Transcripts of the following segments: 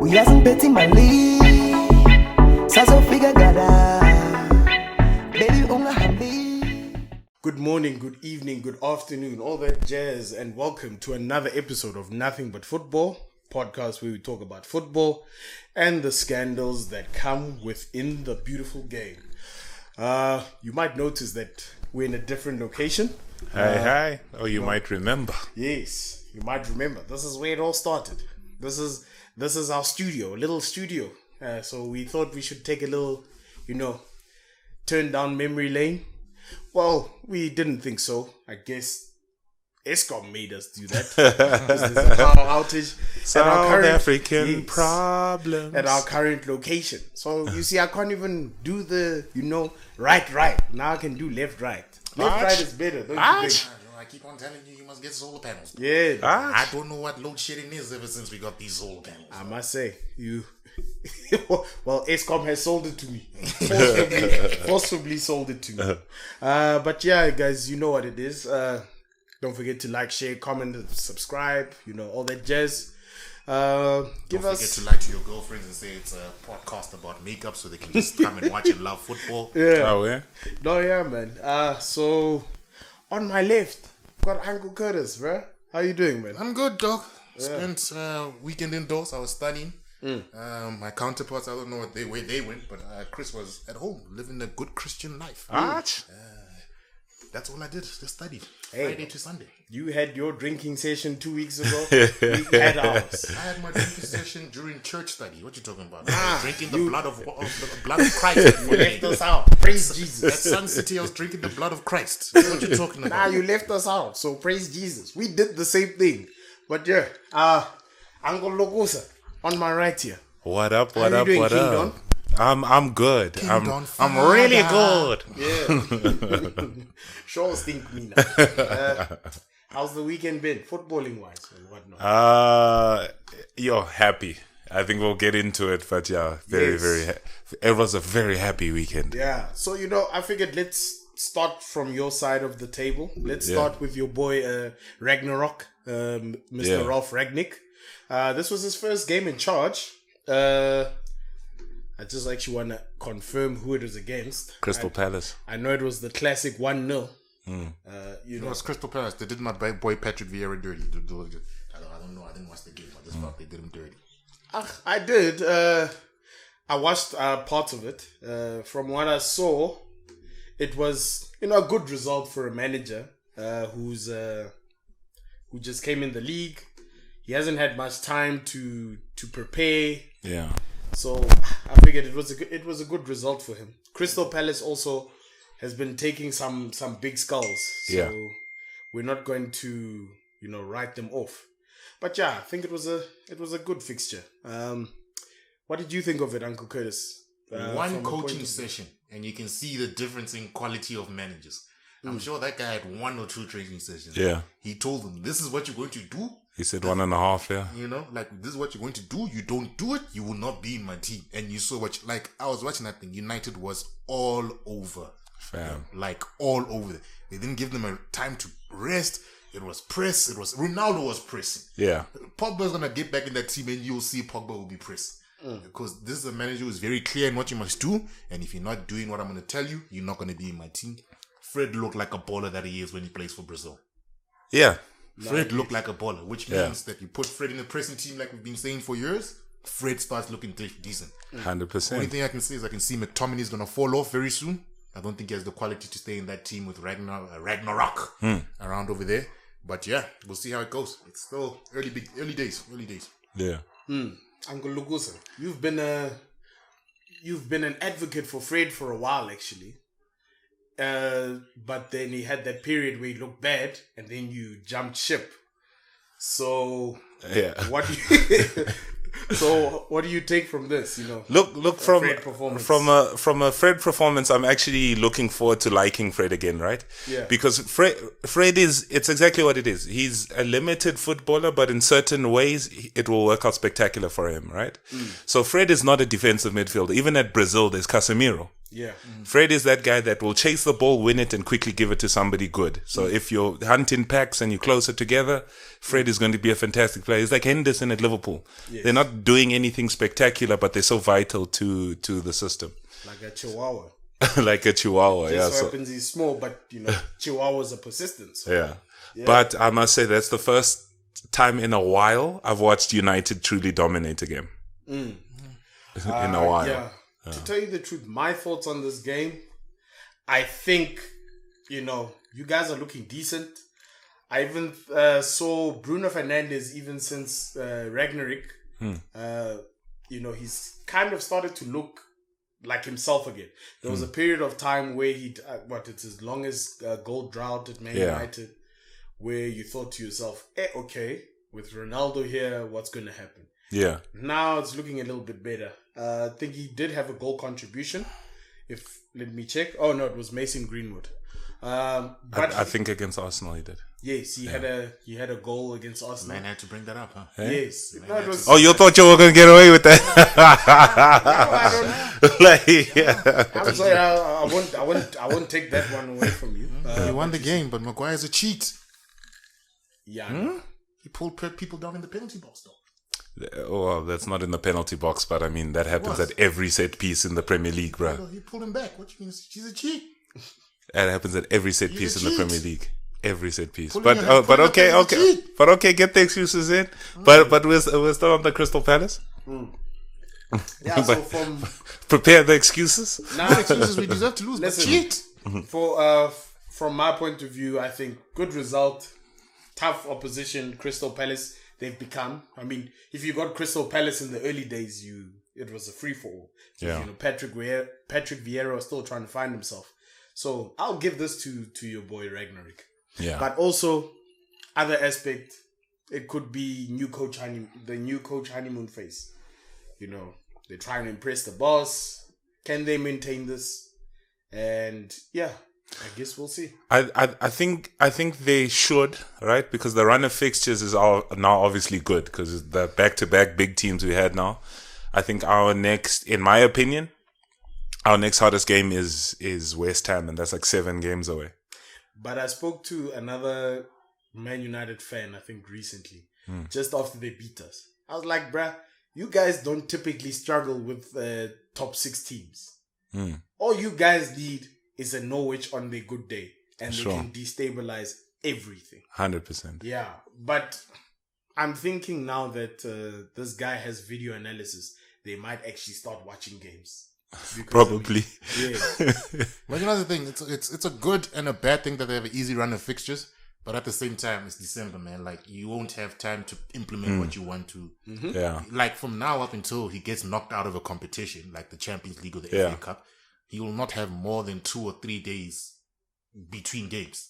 Uyazing beti mali Sazo figa gada Baby unga hambi. Good morning, good evening, good afternoon, all that jazz, and welcome to another episode of Nothing But Football, podcast where we talk about football and the scandals that come within the beautiful game. You might notice that we're in a different location. Hi. Oh, you might remember. Yes, you might remember. This is where it all started. This is our studio, a little studio. So we thought we should take a little, turn down memory lane. Well, we didn't think so. I guess ESCOM made us do that. Because there's a power outage. South African problems. At our current location. So, you see, I can't even do the, right. Now I can do left, right. Left, right is better. Don't you think? I keep on telling you, you must get solar panels. Yeah. I don't know what load shedding is ever since we got these solar panels. I must say, well, ESCOM has sold it to me. Forcibly sold it to me. But yeah, guys, you know what it is. Don't forget to like, share, comment, subscribe, all that jazz. Don't forget to lie to your girlfriends and say it's a podcast about makeup so they can just come and watch and love football. Yeah. Oh, yeah? No, yeah, man. So, on my left, got Uncle Curtis, bro. How you doing, man? I'm good, dog. Spent weekend indoors. I was studying. My counterparts, I don't know where they went, but Chris was at home living a good Christian life. That's all I did. Just studied. Friday to Sunday. You had your drinking session 2 weeks ago. We had ours. I had my drinking session during church study. What you talking about? Drinking the blood of Christ. You left us out. Praise Jesus. At Sun City, I was drinking the blood of Christ. What you talking about? You left us out. So praise Jesus. We did the same thing. But yeah, Uncle Logosa on my right here. What up? How you doing, King Don? I'm good. Don I'm really good. Yeah. Sure stink me now. How's the weekend been, footballing wise and whatnot? You're happy. I think we'll get into it, but yeah, it was a very happy weekend. Yeah. So I figured let's start from your side of the table. Let's start with your boy Ragnarok, Mr. Ralph Ragnick. This was his first game in charge. I just actually want to confirm who it was against. Crystal Palace. I know it was the classic 1-0. It was Crystal Palace. They did my boy Patrick Vieira dirty. I don't know. I didn't watch the game. I just thought they did him dirty. I did. I watched parts of it. From what I saw, it was a good result for a manager who just came in the league. He hasn't had much time to prepare. Yeah. So I figured it was a good result for him. Crystal Palace also has been taking some big skulls. So we're not going to write them off. But yeah, I think it was a good fixture. What did you think of it, Uncle Curtis? One coaching session, and you can see the difference in quality of managers. I'm sure that guy had 1 or 2 training sessions. Yeah. He told them, this is what you're going to do. He said 1.5, yeah. This is what you're going to do. You don't do it, you will not be in my team. And you saw I was watching that thing. United was all over. Fam. All over. They didn't give them a time to rest. It was press. Ronaldo was pressing. Yeah. Pogba's going to get back in that team and you'll see Pogba will be pressing. Because this is a manager who's very clear in what you must do. And if you're not doing what I'm going to tell you, you're not going to be in my team. Fred looked like a baller that he is when he plays for Brazil. Yeah. Fred looked like a baller, which means that you put Fred in the pressing team like we've been saying for years, Fred starts looking decent. 100%. Only thing I can say is I can see McTominay's going to fall off very soon. I don't think he has the quality to stay in that team with Ragnarok around over there. But yeah, we'll see how it goes. It's still early days. Yeah. Uncle Lugusa, you've been an advocate for Fred for a while, actually. But then he had that period where he looked bad, and then you jumped ship. So, what do you take from this? Look from Fred performance. from a Fred performance. I'm actually looking forward to liking Fred again, right? Yeah. Because Fred it's exactly what it is. He's a limited footballer, but in certain ways it will work out spectacular for him, right? So Fred is not a defensive midfielder. Even at Brazil, there's Casemiro. Yeah. Fred is that guy that will chase the ball, win it, and quickly give it to somebody good. So if you're hunting packs and you're closer together, Fred is going to be a fantastic player. He's like Henderson at Liverpool. Yes. They're not doing anything spectacular, but they're so vital to the system. Like a chihuahua. Like a chihuahua, Just yeah. so happens he's small, but chihuahuas are persistent. So. Yeah. But I must say that's the first time in a while I've watched United truly dominate a game. In a while. Yeah. To tell you the truth, my thoughts on this game, I think, you guys are looking decent. I even saw Bruno Fernandes, even since Ragnarok, he's kind of started to look like himself again. There was a period of time where it's his longest goal drought at Man United, where you thought to yourself, okay, with Ronaldo here, what's going to happen? Yeah. Now it's looking a little bit better. I think he did have a goal contribution. Let me check. Oh no, it was Mason Greenwood. But I think against Arsenal he did. Yes, he had a goal against Arsenal. Man had to bring that up, huh? Yes. No, it was, Oh, you thought you were going to get away with that? I'm sorry, I won't take that one away from you. He won the game, but Maguire's a cheat. Yeah. He pulled people down in the penalty box, though. Oh, well, that's not in the penalty box, but I mean, that happens at every set piece in the Premier League, bro. He pulled him back. What you mean? She's a cheat. That happens at every set He's piece a in the cheat. Premier League. Every set piece. Pulling But your okay, head up is a okay. cheat. But okay, get the excuses in. But we're still on the Crystal Palace. Yeah, so from Prepare the excuses. now, Excuses, we deserve to lose, but Listen. cheat. from my point of view, I think good result, tough opposition. Crystal Palace they've become. I mean, if you got Crystal Palace in the early days, it was a free for all. Yeah. Patrick Vieira was still trying to find himself. So I'll give this to your boy Ragnarok. Yeah. But also, other aspect, it could be the new coach honeymoon phase. They're trying to impress the boss. Can they maintain this? And yeah, I guess we'll see. I think they should, right? Because the run of fixtures is now obviously good because the back-to-back big teams we had now. I think in my opinion, our next hardest game is West Ham, and that's like 7 games away. But I spoke to another Man United fan, I think recently, just after they beat us. I was like, bruh, you guys don't typically struggle with top 6 teams. All you guys need is a Norwich on their good day, and they can destabilize everything. 100%. Yeah, but I'm thinking now that this guy has video analysis, they might actually start watching games. Probably. But the thing, it's a good and a bad thing that they have an easy run of fixtures. But at the same time, it's December, man. Like, you won't have time to implement what you want to. Yeah. Like, from now up until he gets knocked out of a competition, like the Champions League or the FA Cup, he will not have more than 2 or 3 days between games.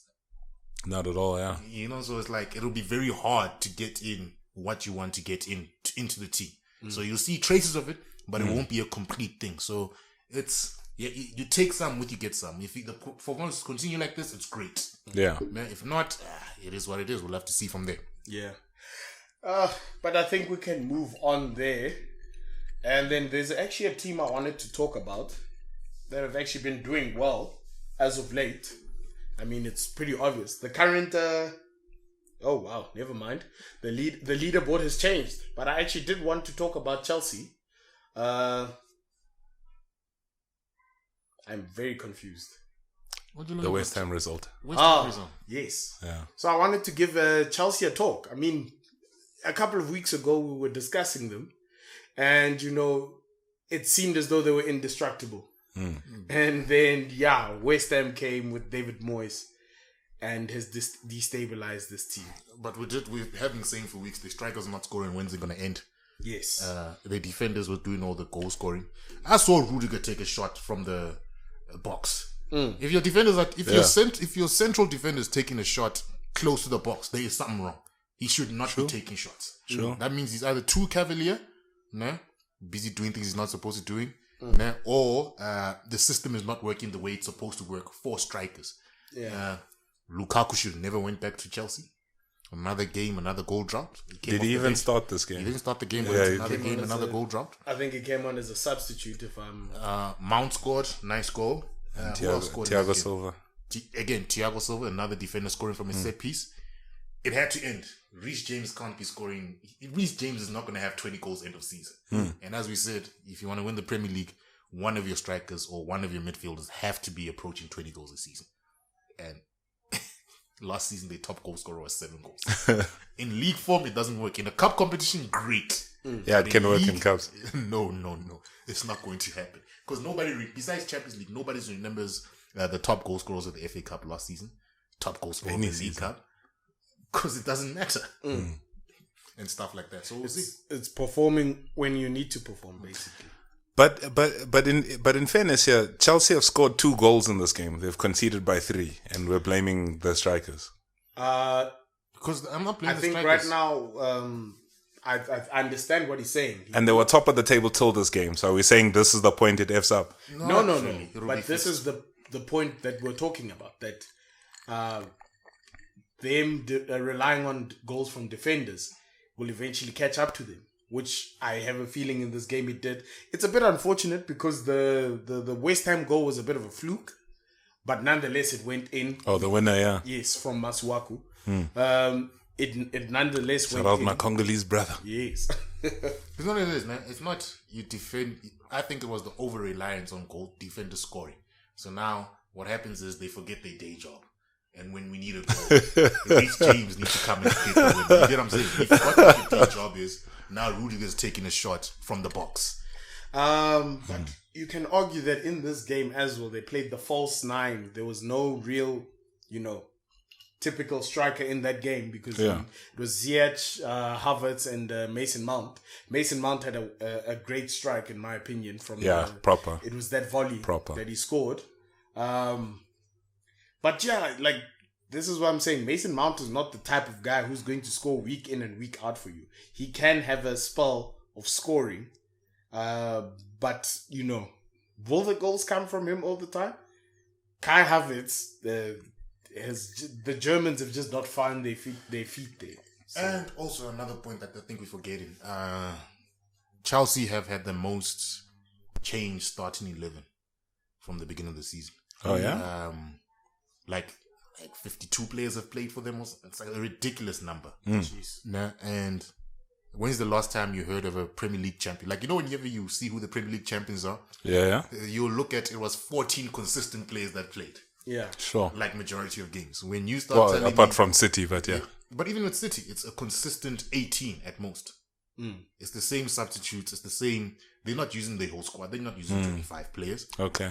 Not at all, yeah. So it's like, it'll be very hard to get in what you want to get into the team. So you'll see traces of it, but it won't be a complete thing. So it's, you take some, you get some. If the performance continue like this, it's great. Yeah. If not, it is what it is. We'll have to see from there. Yeah. But I think we can move on there. And then there's actually a team I wanted to talk about that have actually been doing well as of late. I mean, it's pretty obvious. The current... oh, wow. Never mind. The leaderboard has changed. But I actually did want to talk about Chelsea. I'm very confused. The West Ham result. Yes. Yeah. So I wanted to give Chelsea a talk. I mean, a couple of weeks ago, we were discussing them. And, it seemed as though they were indestructible. And then, West Ham came with David Moyes and has destabilized this team. But we have been saying for weeks, the strikers not scoring, when's it going to end? Yes. The defenders were doing all the goal scoring. I saw Rudiger take a shot from the box. If your defenders if your central defender is taking a shot close to the box, there is something wrong. He should not be taking shots. That means he's either too cavalier, busy doing things he's not supposed to doing, or the system is not working the way it's supposed to work for strikers. Lukaku should have never went back to Chelsea. Another game, another goal dropped. Did he even start this He game? didn't start the game, but Yeah, another game, another goal dropped. I think he came on as a substitute. If I'm Mount scored, nice goal. Who else scored in Thiago this game? Silva. Again, Thiago Silva, another defender scoring from a set piece. It had to end. Reece James can't be scoring. Reece James is not going to have 20 goals end of season. And as we said, if you want to win the Premier League, one of your strikers or one of your midfielders have to be approaching 20 goals a season. And last season, their top goal scorer was 7 goals. In league form, it doesn't work. In a cup competition, great. Yeah, it can work in cups. No. It's not going to happen. Because besides Champions League, nobody remembers the top goal scorers of the FA Cup last season. Top goal scorer of the League Cup. Because it doesn't matter. And stuff like that. So we'll see. it's performing when you need to perform, basically. But in fairness here, Chelsea have scored 2 goals in this game. They've conceded by 3, and we're blaming the strikers. Because I'm not I blaming the think strikers. right now, I understand what he's saying. And they were top of the table till this game. So we're saying this is the point it F's up. No. It'll be But this fixed. is the point that we're talking about. That them relying on goals from defenders will eventually catch up to them, which I have a feeling in this game it did. It's a bit unfortunate because the West Ham goal was a bit of a fluke, but nonetheless it went in. Oh, the winner, yeah. Yes, from Masuaku. It nonetheless Shout went out in. my Congolese brother. Yes. It's not it is, man. It's not you defend. I think it was the over reliance on goal defenders scoring. So now what happens is they forget their day job. And when we need a goal, Reece James needs to come and take the win. You get what I'm saying? He forgot what their day job is. Now Rudiger's taking a shot from the box. But you can argue that in this game as well, they played the false 9. There was no real, typical striker in that game because it was Ziyech, Havertz, and Mason Mount. Mason Mount had a great strike, in my opinion. Proper. It was that volley that he scored. But yeah, this is what I'm saying. Mason Mount is not the type of guy who's going to score week in and week out for you. He can have a spell of scoring, but will the goals come from him all the time? Kai Havertz, the Germans have just not found their feet there. So. And also another point that I think we're forgetting. Chelsea have had the most change starting 11 from the beginning of the season. Oh, yeah? Like 52 players have played for them. It's like a ridiculous number. Jeez. Nah, and when's the last time you heard of a Premier League champion? Like, whenever you see who the Premier League champions are, you'll look at it was 14 consistent players that played. Yeah. Sure. Like majority of games. When you start telling apart me, from City, but yeah. But even with City, it's a consistent 18 at most. It's the same substitutes. It's the same. They're not using the whole squad. They're not using 25 players. Okay.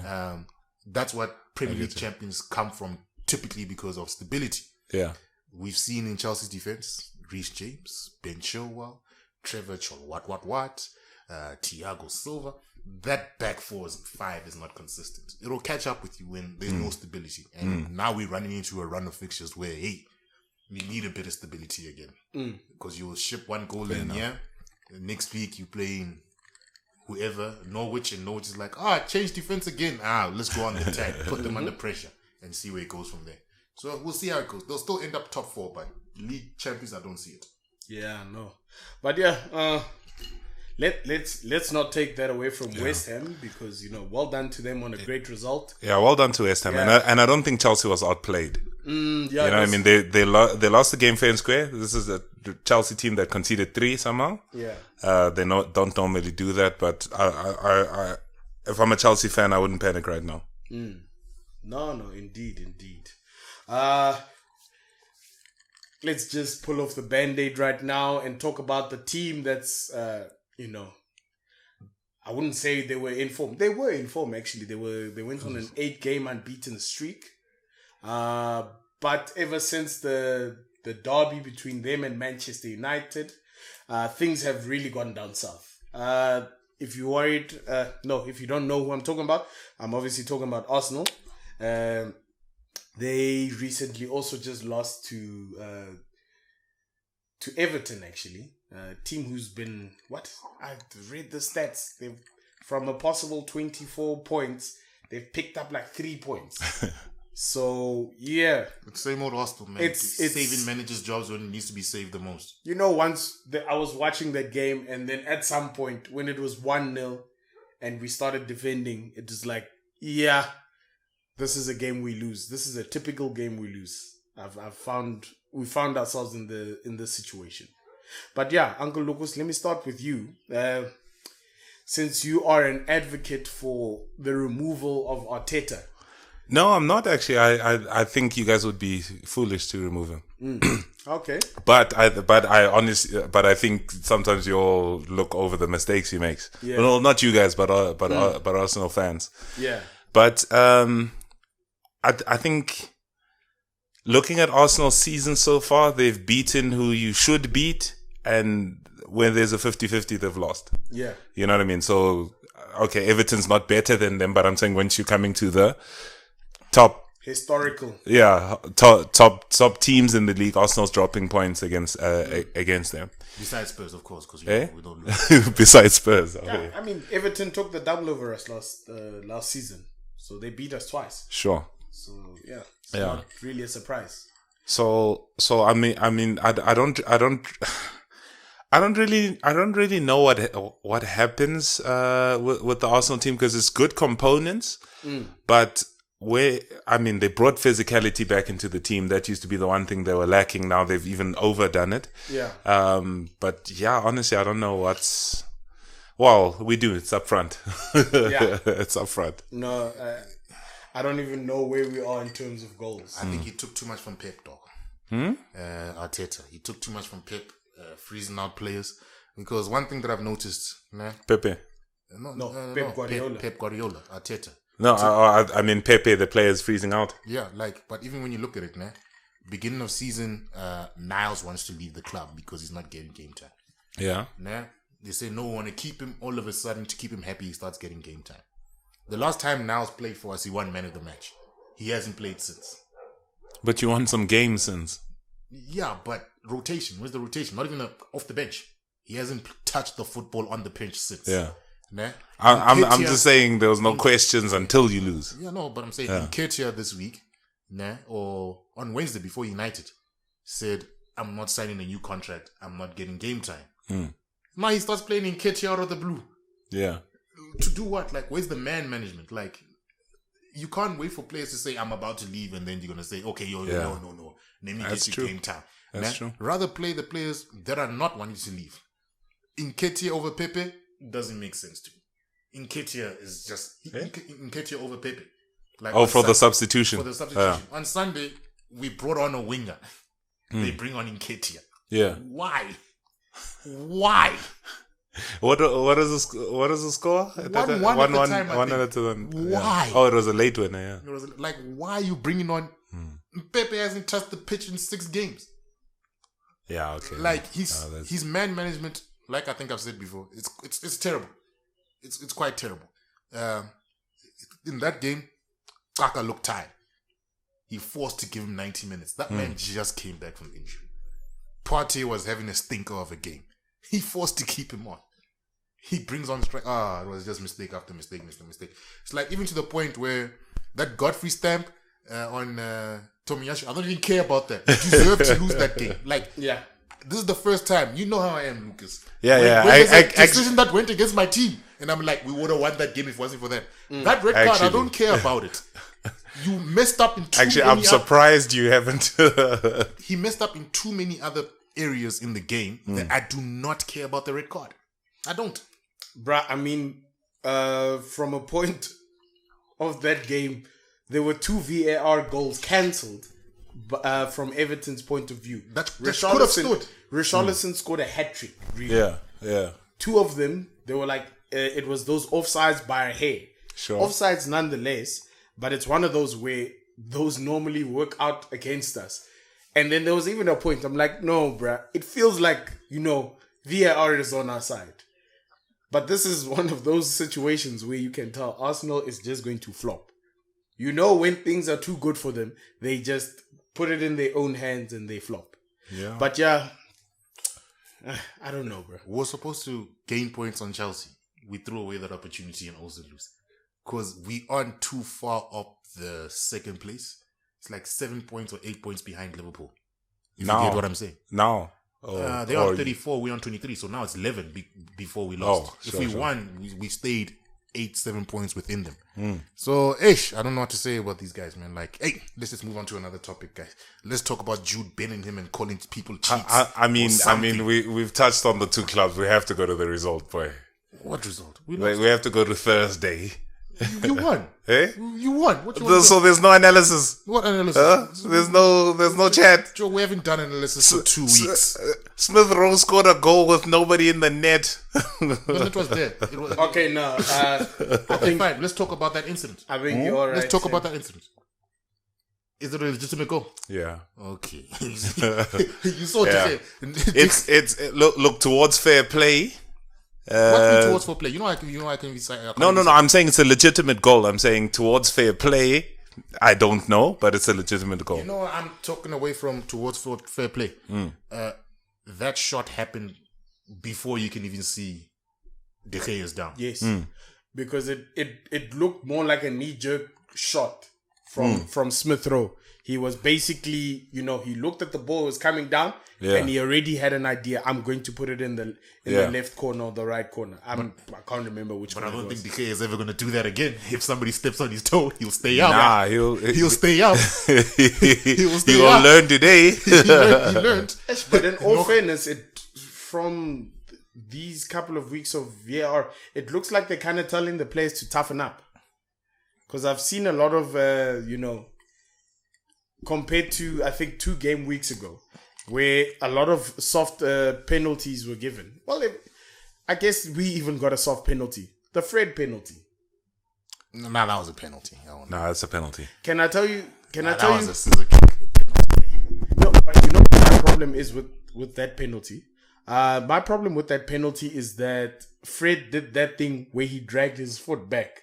That's what Premier League champions come from, typically because of stability. Yeah. We've seen in Chelsea's defense, Reece James, Ben Chilwell, Trevor Cholwat, Thiago Silva. That back 5 is not consistent. It'll catch up with you when there's no stability. And now we're running into a run of fixtures where, we need a bit of stability again. Because you will ship one goal in here. Next week you're playing whoever, Norwich, and Norwich is like, change defense again. Let's go on the attack. Put them under pressure and see where it goes from there. So we'll see how it goes. They'll still end up top 4, but league champions, I don't see it. Yeah, no. But yeah, let's not take that away from West Ham because, well done to them on a great result. Yeah, well done to West Ham. Yeah. And I don't think Chelsea was outplayed. Yeah, what I mean? They lost the game fair and square. This is a Chelsea team that conceded 3 somehow. Yeah. They don't normally do that, but I if I'm a Chelsea fan, I wouldn't panic right now. No, indeed. Let's just pull off the Band-Aid right now and talk about the team that's, I wouldn't say they were in form. They were in form, actually. They went on an 8-game unbeaten streak. But ever since the derby between them and Manchester United, things have really gone down south. If you're worried, if you don't know who I'm talking about, I'm obviously talking about Arsenal. They recently also just lost to Everton, actually. Team who's been, I read the stats. From a possible 24 points, they've picked up like 3 points. So yeah, It's same old Arsenal, man. It's saving managers' jobs when it needs to be saved the most. once I was watching that game, and then at some point when it was 1-0 and we started defending, it was like, yeah, this is a game we lose. This is a typical game we lose. We found ourselves in this situation. But yeah, Uncle Lucas, let me start with you. Since you are an advocate for the removal of Arteta. No, I'm not actually. I think you guys would be foolish to remove him. Okay. But I think sometimes you all look over the mistakes he makes. Yeah. Well, not you guys, but Arsenal fans. Yeah. But I think looking at Arsenal's season so far, they've beaten who you should beat, and when there's a 50-50, they've lost. Yeah. You know what I mean? So, okay, Everton's not better than them, but I'm saying once you're coming to the top, historical. yeah, top teams in the league, Arsenal's dropping points against them. Besides Spurs, of course, because we don't lose. Besides Spurs, okay. Yeah, I mean, Everton took the double over us last season, so they beat us twice. Sure. So yeah, it's not really a surprise. So I mean, I don't really know what happens with the Arsenal team, because it's good components, but they brought physicality back into the team. That used to be the one thing they were lacking. Now they've even overdone it. Yeah. But yeah, honestly, I don't know what's. Well, we do. It's up front. Yeah. It's up front. No, I don't even know where we are in terms of goals. I think he took too much from Pep, dog. Arteta. He took too much from Pep, freezing out players. Because one thing that I've noticed, Pepe. No, Pep Guardiola. Pep Guardiola, Arteta. No, I mean Pepe, the players freezing out. Yeah, but even when you look at it, beginning of season, Niles wants to leave the club because he's not getting game time. Yeah. They say no, we want to keep him. All of a sudden, to keep him happy, he starts getting game time. The last time Niles played for us, he won man of the match. He hasn't played since. But you won some games since. Yeah, but rotation. Where's the rotation? Not even off the bench. He hasn't touched the football on the bench since. Yeah. Nah? I'm just saying there was no questions until you lose. Yeah, no, but I'm saying Nketiah this week, or on Wednesday before United, said, I'm not signing a new contract. I'm not getting game time. Now he starts playing Nketiah out of the blue. Yeah. To do what? Like, where's the man management? Like, you can't wait for players to say, I'm about to leave, and then you're going to say, okay, no. Let me get you game time. That's true. Rather play the players that are not wanting to leave. Nketiah over Pepe doesn't make sense to me. Nketiah is just Nketiah over Pepe. Like for the substitution. For the substitution. On Sunday, we brought on a winger. They bring on Nketiah. Yeah. Why? What is the score? 1-1 at the time. Why? Oh, it was a late winner. Yeah. It was like, why are you bringing on? Pepe hasn't touched the pitch in 6 games. Yeah. Okay. Like his man management, like I think I've said before, it's terrible. It's quite terrible. In that game, Kaka looked tired. He forced to give him 90 minutes. That man just came back from injury. Partey was having a stinker of a game. He forced to keep him on. He brings on strike. It was just mistake after mistake. It's like even to the point where that Godfrey stamp on Tomiyasu, I don't even care about that. You deserve to lose that game. Like, yeah. This is the first time. You know how I am, Lucas. Yeah, when there's a decision that went against my team, and I'm like, we would have won that game if it wasn't for that. That red card, I don't care about it. You messed up in I'm surprised you haven't. He messed up in too many other areas in the game that I do not care about the red card. I don't. Bruh, I mean, from a point of that game, there were 2 VAR goals cancelled from Everton's point of view. That could have stood. Richarlison scored a hat-trick. Really. Yeah. 2 of them, they were like, it was those offsides by a hair. Sure. Offsides nonetheless, but it's one of those where those normally work out against us. And then there was even a point, I'm like, no, bruh, it feels like, VAR is on our side. But this is one of those situations where you can tell Arsenal is just going to flop. When things are too good for them, they just put it in their own hands and they flop. Yeah. But yeah, I don't know, bro. We were supposed to gain points on Chelsea. We threw away that opportunity and also lose. Because we aren't too far up the second place. It's like 7 points or 8 points behind Liverpool. If Now. you get what I'm saying. Now. They're on 34, we're on 23. So now it's 11 before we lost. Oh, if sure, we sure. won, we stayed 7 points within them. Hmm. So, I don't know what to say about these guys, man. Like, let's just move on to another topic, guys. Let's talk about Jude Bellingham and calling people cheats. I mean, we've touched on the two clubs. We have to go to the result, boy. What result? We We have to go to Thursday. You won. Eh? You won. What you want to So there's no analysis. What analysis? There's no chat. Joe, we haven't done analysis for 2 weeks. Smith Rowe scored a goal with nobody in the net. No, it was there. It was, Okay, no. I think fine. Let's talk about that incident. you're right. Let's talk about that incident. Is it a legitimate goal? Yeah. Okay. You saw Yeah. it. Look towards fair play. What means towards fair play? I can be No. I'm saying it's a legitimate goal. I'm saying towards fair play. I don't know, but it's a legitimate goal. I'm talking away from towards fair play. That shot happened before you can even see De Gea's down. Yes. Because it looked more like a knee-jerk shot from Smith Rowe. He was basically, he looked at the ball, it was coming down, and he already had an idea. I'm going to put it in the left corner or the right corner. I can't remember which one. But I don't it was. think De Gea is ever going to do that again. If somebody steps on his toe, he'll stay out. Nah, he'll stay out. He will stay out. learn today. he learned. But in all fairness, from these couple of weeks of VAR, it looks like they're kind of telling the players to toughen up. Because I've seen a lot of, compared to, I think, 2 game weeks ago, where a lot of soft penalties were given. Well, I guess we even got a soft penalty. The Fred penalty. No, that was a penalty. Nah, that's a penalty. Can I tell you? That was a scissor kick. No, but you know what my problem is with that penalty? My problem with that penalty is that Fred did that thing where he dragged his foot back.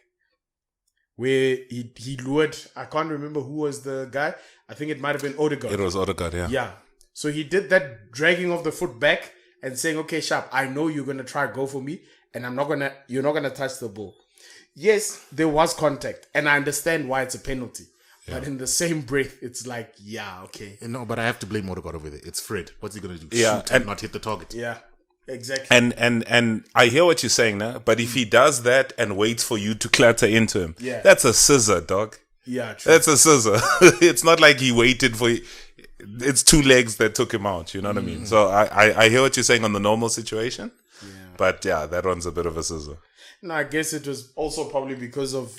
Where he lured, I can't remember who was the guy. I think it might have been Odegaard. It was Odegaard, yeah. Yeah. So he did that dragging of the foot back and saying, okay, Sharp, I know you're going to try go for me and you're not going to touch the ball. Yes, there was contact and I understand why it's a penalty. Yeah. But in the same breath, it's like, yeah, okay. No, but I have to blame Odegaard over there. It's Fred. What's he going to do? Yeah, Shoot and not hit the target. Yeah, exactly. And I hear what you're saying now, but if he does that and waits for you to clatter into him, that's a scissor, dog. Yeah, true. That's a scissor. It's not like he waited for you. It's 2 legs that took him out. You know what I mean? So I hear what you're saying on the normal situation. Yeah. But yeah, that one's a bit of a scissor. No, I guess it was also probably because of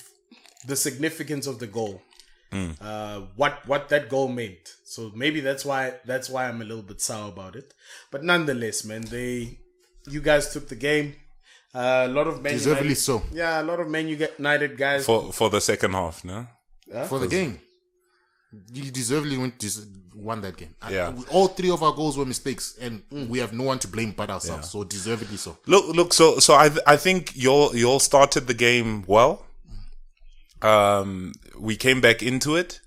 the significance of the goal. What that goal meant. So maybe that's why I'm a little bit sour about it. But nonetheless, man, you guys took the game. A lot of Man deservedly United, so. Yeah, a lot of Man United guys for the second half, no? For the game. You deservedly won that game. Yeah. All 3 of our goals were mistakes, and we have no one to blame but ourselves. So deservedly so. Look. So I think you all started the game well. We came back into it.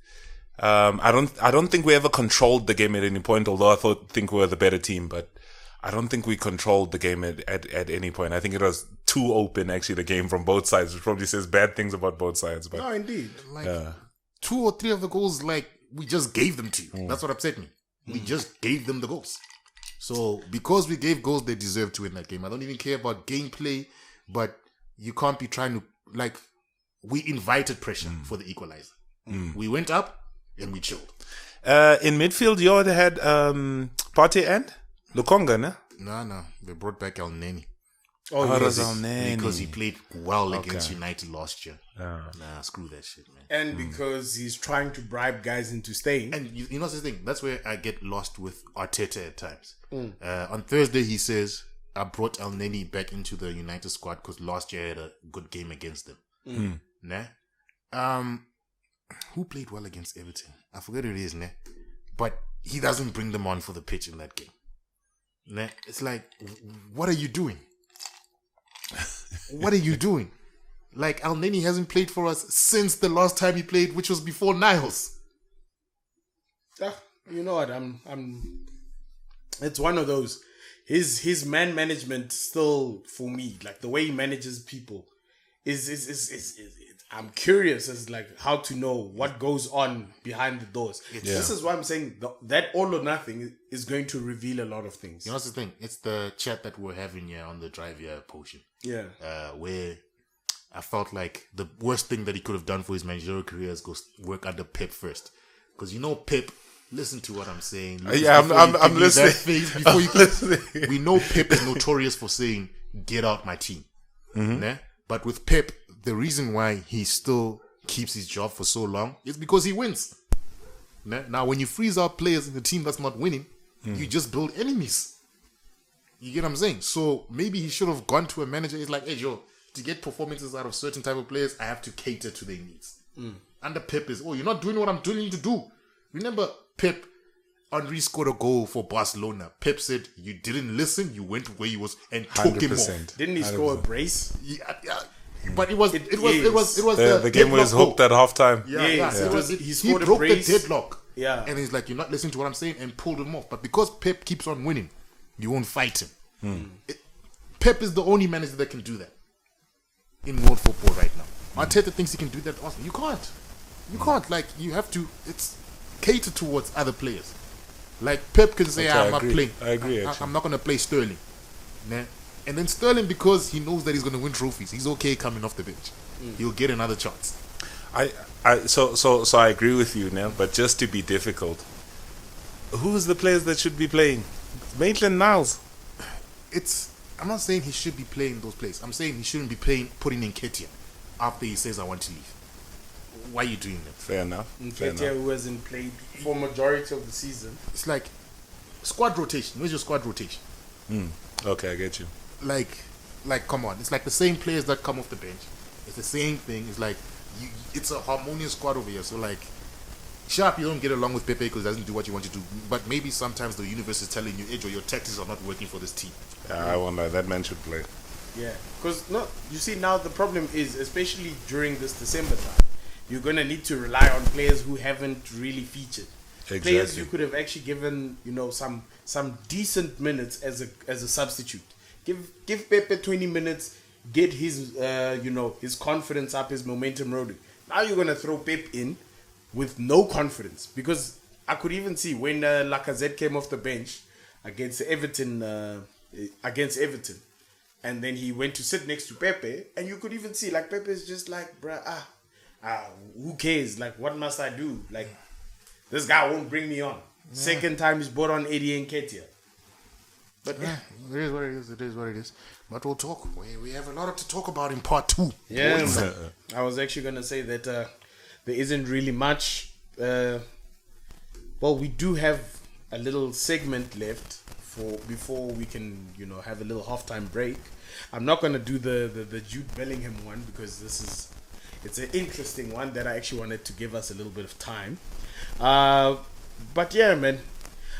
I don't think we ever controlled the game at any point. Although I think we were the better team, but I don't think we controlled the game at any point. I think it was too open, actually, the game from both sides, which probably says bad things about both sides. But no, indeed. 2 or 3 of the goals, we just gave them to you. That's what upset me. We just gave them the goals. So because we gave goals, they deserve to win that game. I don't even care about gameplay, but you can't be trying to, we invited pressure for the equalizer. We went up and we chilled. In midfield, you already had Partey and Lukonga, no? No. They brought back El Neni. Oh, yes. Because he played well against United last year. Nah, screw that shit, man. And because he's trying to bribe guys into staying. And you know the thing, that's where I get lost with Arteta at times. On Thursday, he says, I brought El Neni back into the United squad because last year I had a good game against them. Nah? Who played well against Everton? I forget who it is, nah? But he doesn't bring them on for the pitch in that game. Nah? It's like, what are you doing? What are you doing? El Neni hasn't played for us since the last time he played, which was before Niles. You know what? It's one of those. His man management still, for me, the way he manages people is I'm curious as like how to know what goes on behind the doors. This is why I'm saying that all or nothing is going to reveal a lot of things. You know what's the thing? It's the chat that we're having here on the drive here potion. Yeah. Where I felt like the worst thing that he could have done for his managerial career is go work under Pep first. Because you know Pep, listen to what I'm saying. I'm listening. Before you listening. We know Pep is notorious for saying, get out my team. Nah? But with Pep, the reason why he still keeps his job for so long is because he wins. Now, when you freeze out players in the team that's not winning, you just build enemies. You get what I'm saying? So maybe he should have gone to a manager. He's like, hey, Joe, to get performances out of certain type of players, I have to cater to their needs. Under Pep is, you're not doing what I'm telling you to do. Remember, Pep, Henry scored a goal for Barcelona. Pep said, you didn't listen, you went where he was and took him off. Didn't he score a brace? Yeah. But it was the game was hooked at halftime. He broke the deadlock. Yeah. And he's like, you're not listening to what I'm saying, and pulled him off. But because Pep keeps on winning, you won't fight him. Pep is the only manager that can do that in world football right now. Arteta thinks he can do that awesome. You can't. Like, you have to, it's cater towards other players. Like, Pep can say, I'm not playing. I agree, I'm not going to play Sterling. Nah? And then Sterling, because he knows that he's going to win trophies, he's okay coming off the bench. He'll get another chance. So I agree with you now, but just to be difficult, who's the players that should be playing? Maitland-Niles. I'm not saying he should be playing those players. I'm saying he shouldn't be putting in Ketia after he says, I want to leave. Why are you doing that? Fair enough. Ketia, who hasn't played for majority of the season. It's like squad rotation. Where's your squad rotation? Okay, I get you. Like, come on. It's like the same players that come off the bench. It's the same thing. It's like, it's a harmonious squad over here. So, like, sharp, you don't get along with Pepe because he doesn't do what you want to do. But maybe sometimes the universe is telling you, Edjo, your tactics are not working for this team. I wonder, that man should play. Yeah. Because, you see, now the problem is, especially during this December time, you're going to need to rely on players who haven't really featured. Exactly. Players you could have actually given, some decent minutes as a substitute. Give Pepe 20 minutes, get his his confidence up, his momentum rolling. Now you're gonna throw Pep in with no confidence, because I could even see when Lacazette came off the bench against Everton, and then he went to sit next to Pepe, and you could even see like Pepe is just like, bruh, who cares? Like, what must I do? Like, this guy won't bring me on. Yeah. Second time he's brought on Eddie Nketiah. But it is what it is. It is what it is. But we'll talk. We have a lot to talk about in part 2. Yeah, I was actually going to say that there isn't really much. We do have a little segment left before we can, have a little halftime break. I'm not going to do the Jude Bellingham one because it's an interesting one that I actually wanted to give us a little bit of time. But yeah, man,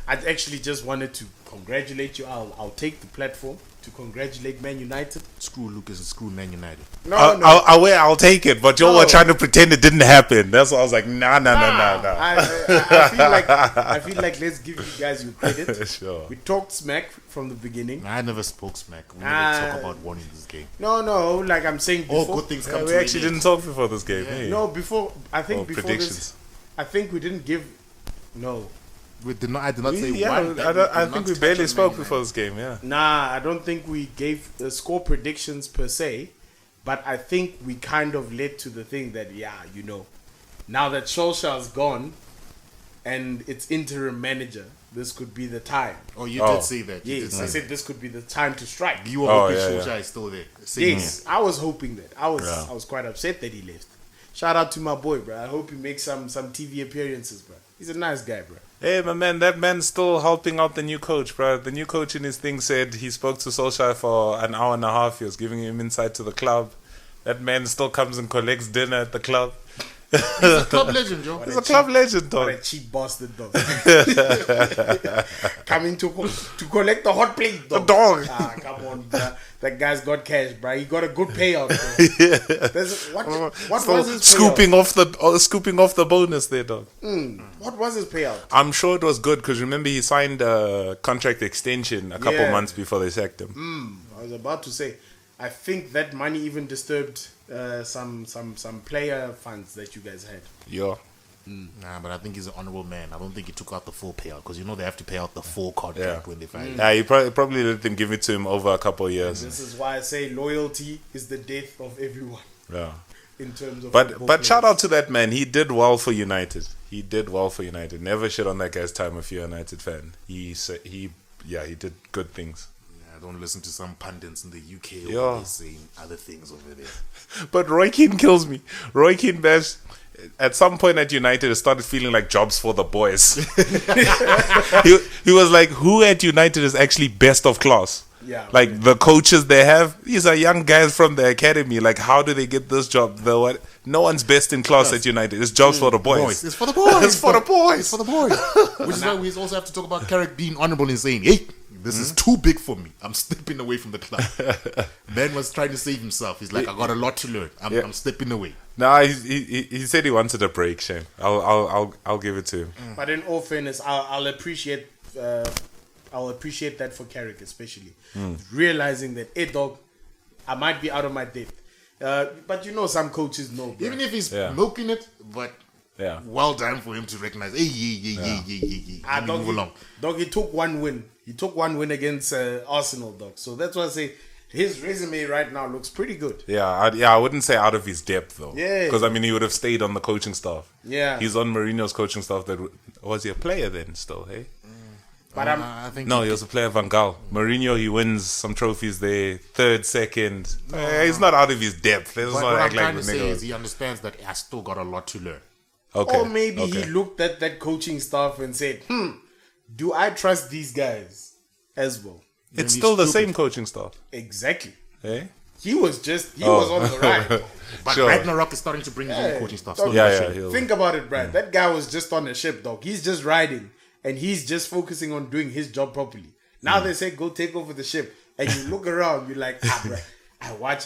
I actually just wanted to congratulate you. I'll take the platform to congratulate Man United. Screw Lucas and screw Man United. I'll take it, but you were trying to pretend it didn't happen. That's why I was like, nah. I feel like let's give you guys your credit. Sure. We talked smack from the beginning. I never spoke smack. We never talk about winning this game. No, like I'm saying before. All good things come to we actually didn't talk before this game. Yeah. Hey. No, before predictions. This, I think we didn't give. No. I did not say one. I think we barely spoke before this game, yeah. Nah, I don't think we gave score predictions per se, but I think we kind of led to the thing that, now that Solskjaer's gone and it's interim manager, this could be the time. Oh, you did say that. Yes, I said this could be the time to strike. You were hoping Solskjaer is still there. Yes, I was hoping that. I was quite upset that he left. Shout out to my boy, bro. I hope he makes some TV appearances, bro. He's a nice guy, bro. Hey, my man, that man's still helping out the new coach, bro. The new coach in his thing said he spoke to Solskjaer for an hour and a half. He was giving him insight to the club. That man still comes and collects dinner at the club. He's a club legend, Joe. He's a club legend, dog. What a cheap bastard, dog. Coming to collect the hot plate, dog. The dog. Come on, bro. That guy's got cash, bro. He got a good payout, bro. What was his payout? Scooping off the bonus there, dog. What was his payout? I'm sure it was good because remember he signed a contract extension a couple months before they sacked him. I was about to say, I think that money even disturbed some player funds that you guys had. Yeah. Nah, but I think he's an honorable man. I don't think he took out the full payout because they have to pay out the full contract when they fight. Yeah, he probably let them give it to him over a couple of years. This is why I say loyalty is the death of everyone. Yeah. In terms of But shout out to that man. He did well for United. Never shit on that guy's time if you're a United fan. He did good things. I don't listen to some pundits in the UK Yeah. saying other things over there. But Roy Keane kills me. Roy Keane best. At some point at United, it started feeling like jobs for the boys. he was like, who at United is actually best of class? Yeah. Like the coaches they have, these are young guys from the academy. Like, how do they get this job? No one's best in class at United. It's jobs for the boys. It's for the boys. It's for the boys. It's for the boys. Which is why we also have to talk about Carrick being honourable and saying, hey, this is too big for me. I'm stepping away from the club. Ben was trying to save himself. He's like, I got a lot to learn. I'm stepping away. Nah, he said he wanted a break, Shane. I'll give it to him. But in all fairness, I'll appreciate that for Carrick especially. Realizing that, hey dog, I might be out of my depth. But some coaches know. Bro. Even if he's milking it, but Yeah. well done for him to recognize, hey. Move along. Dog, he took one win. He took one win against Arsenal, dog. So that's why I say his resume right now looks pretty good. I wouldn't say out of his depth though. Yeah. Because he would have stayed on the coaching staff. Yeah. He's on Mourinho's coaching staff. Was he a player then still, hey? But I think No, he was a player of Van Gaal. Mourinho, he wins some trophies there, third, second. He's not out of his depth. Let's what not I'm act like trying the to say nigga. is he understands that I still got a lot to learn. Okay. Or maybe okay. he looked at that coaching staff and said, do I trust these guys as well? It's still the same coaching staff. Exactly. Eh? He was on the ride. But Sure. Ragnarok is starting to bring his own coaching staff. Dog, Yeah. Think about it, Brad. That guy was just on a ship, dog. He's just riding. And he's just focusing on doing his job properly. Now they say, go take over the ship. And you look around, you're like, bro,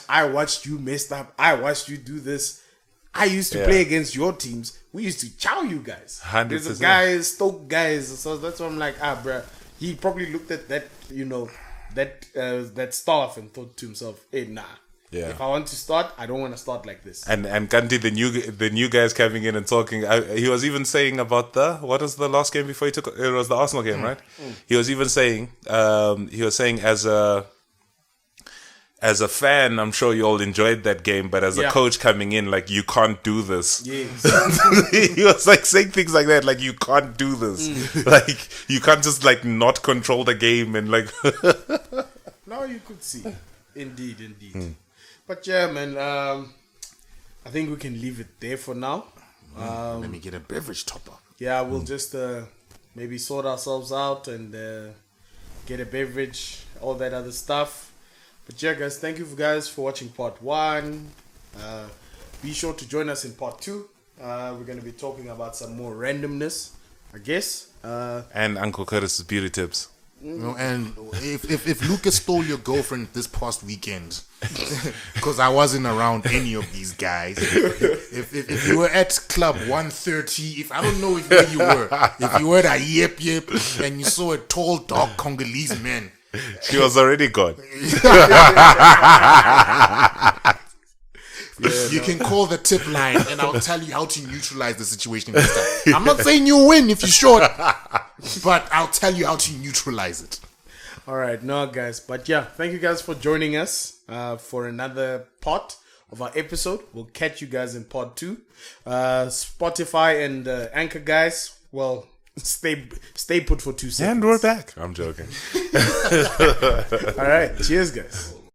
I watched you messed up. I watched you do this. I used to play against your teams. We used to chow you guys. 100%. There's a guys, Stoke guys. So that's why I'm like, bro. He probably looked at that, that staff and thought to himself, hey, nah. Yeah. If I want to start, I don't want to start like this. And Kanti, the new guys coming in and talking. He was even saying about what was the last game before he took? It was the Arsenal game, right? He was even saying, as a fan, I'm sure you all enjoyed that game, but as a coach coming in, like, you can't do this. Yes. He was like saying things like that, like, you can't do this. Like, you can't just like not control the game and like. Now you could see. Indeed. But yeah, man, I think we can leave it there for now. Let me get a beverage topper. Yeah, we'll just maybe sort ourselves out and get a beverage, all that other stuff. But yeah, guys, thank you guys for watching part 1. Be sure to join us in part 2. We're going to be talking about some more randomness, I guess. And Uncle Curtis's beauty tips. And if Lucas stole your girlfriend this past weekend, because I wasn't around any of these guys, if you were at Club 130, if I don't know where you were, if you were at Yep and you saw a tall, dark Congolese man, She was already gone. You can call the tip line and I'll tell you how to neutralize the situation this time. I'm not saying you win if you're short, but I'll tell you how to neutralize it. Alright, no guys. But yeah, thank you guys for joining us for another part of our episode. We'll catch you guys in part 2. Spotify and Anchor guys, well, stay put for 2 seconds. And we're back. I'm joking. Alright, cheers guys.